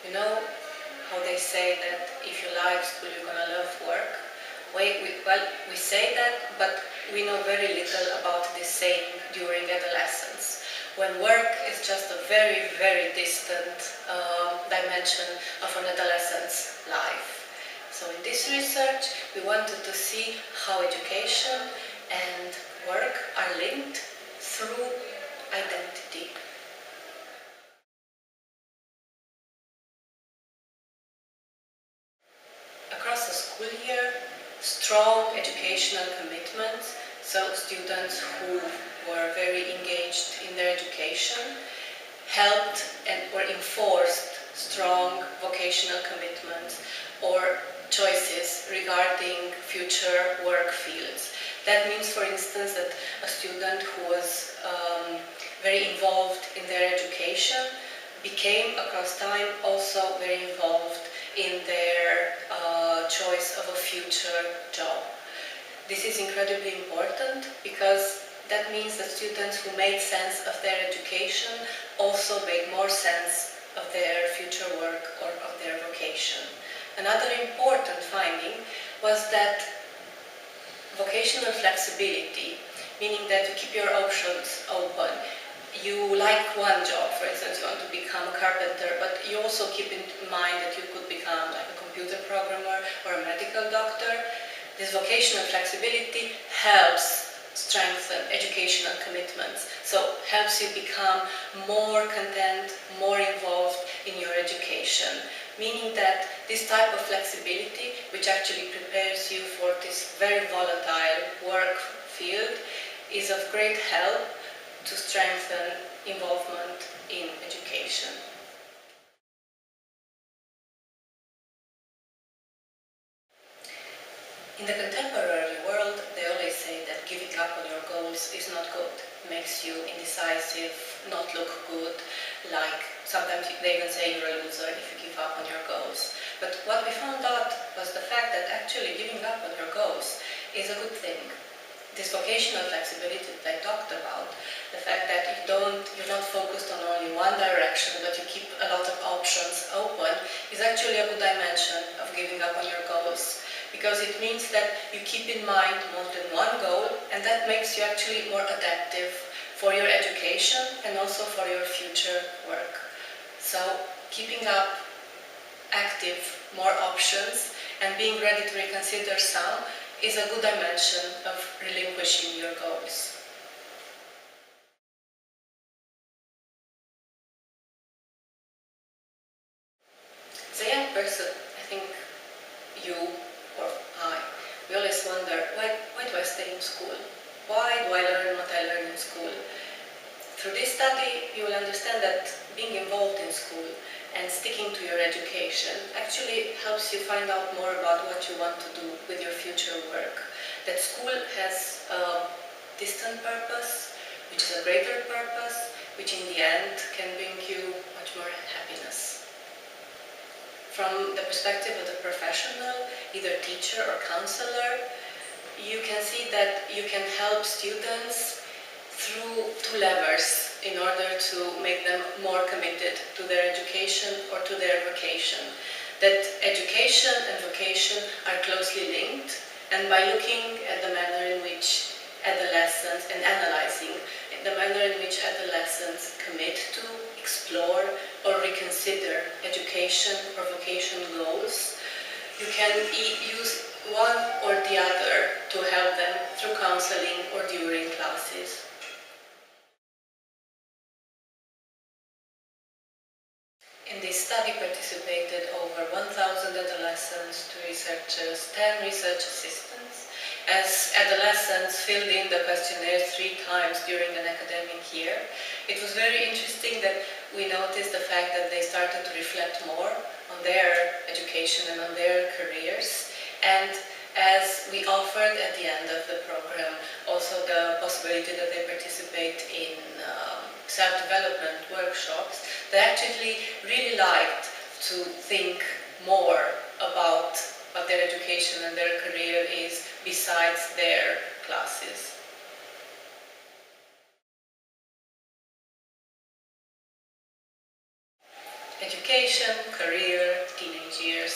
You know how they say that if you like school, you're gonna love work? We say that, but we know very little about this saying during adolescence, when work is just a very, very distant dimension of an adolescent's life. So in this research, we wanted to see how education and work are linked through identity. Across the school year, strong educational commitments, so students who were very engaged in their education, helped or enforced strong vocational commitments or choices regarding future work fields. That means, for instance, that a student who was very involved in their education became, across time, also very involved in their choice of a future job. This is incredibly important because that means that students who made sense of their education also made more sense of their future work or of their vocation. Another important finding was that vocational flexibility, meaning that you keep your options open. You like one job, for instance, you want to become a carpenter, but you also keep in mind that you could become like a computer programmer or a medical doctor. This vocational flexibility helps strengthen educational commitments, so helps you become more content, more involved in your education, meaning that this type of flexibility, which actually prepares you for this very volatile work field, is of great help to strengthen involvement in education. In the contemporary world, they always say that giving up on your goals is not good. It makes you indecisive, not look good, like sometimes they even say you're a loser if you give up on your goals. But what we found out was the fact that actually giving up on your goals is a good thing. This vocational flexibility that I talked about, the fact that you're not focused on only one direction, but you keep a lot of options open, is actually a good dimension of giving up on your goals. Because it means that you keep in mind more than one goal, and that makes you actually more adaptive for your education and also for your future work. So keeping up active, more options, and being ready to reconsider some is a good dimension of relinquishing your goals. As a young person, I think you or I, we always wonder, why do I stay in school? Why do I learn what I learn in school? Through this study, you will understand that being involved in school and sticking to your education actually helps you find out more about what you want to do with your future work. That school has a distant purpose, which is a greater purpose, which in the end can bring you much more happiness. From the perspective of the professional, either teacher or counselor, you can see that you can help students through two levers in order to make them more committed to their education or to their vocation. That education and vocation are closely linked, and by looking at the manner in which adolescents and analyzing the manner in which adolescents commit to, explore, or reconsider education or vocation goals, you can use one or the other to help them through counseling or during classes. In this study participated over 1,000 adolescents, 2 researchers, 10 research assistants. As adolescents filled in the questionnaire 3 times during an academic year, it was very interesting that we noticed the fact that they started to reflect more on their education and on their careers. And as we offered at the end of the program also the possibility that they participate in self-development workshops, they actually really liked to think more about what their education and their career is besides their classes. education, career, teenage years.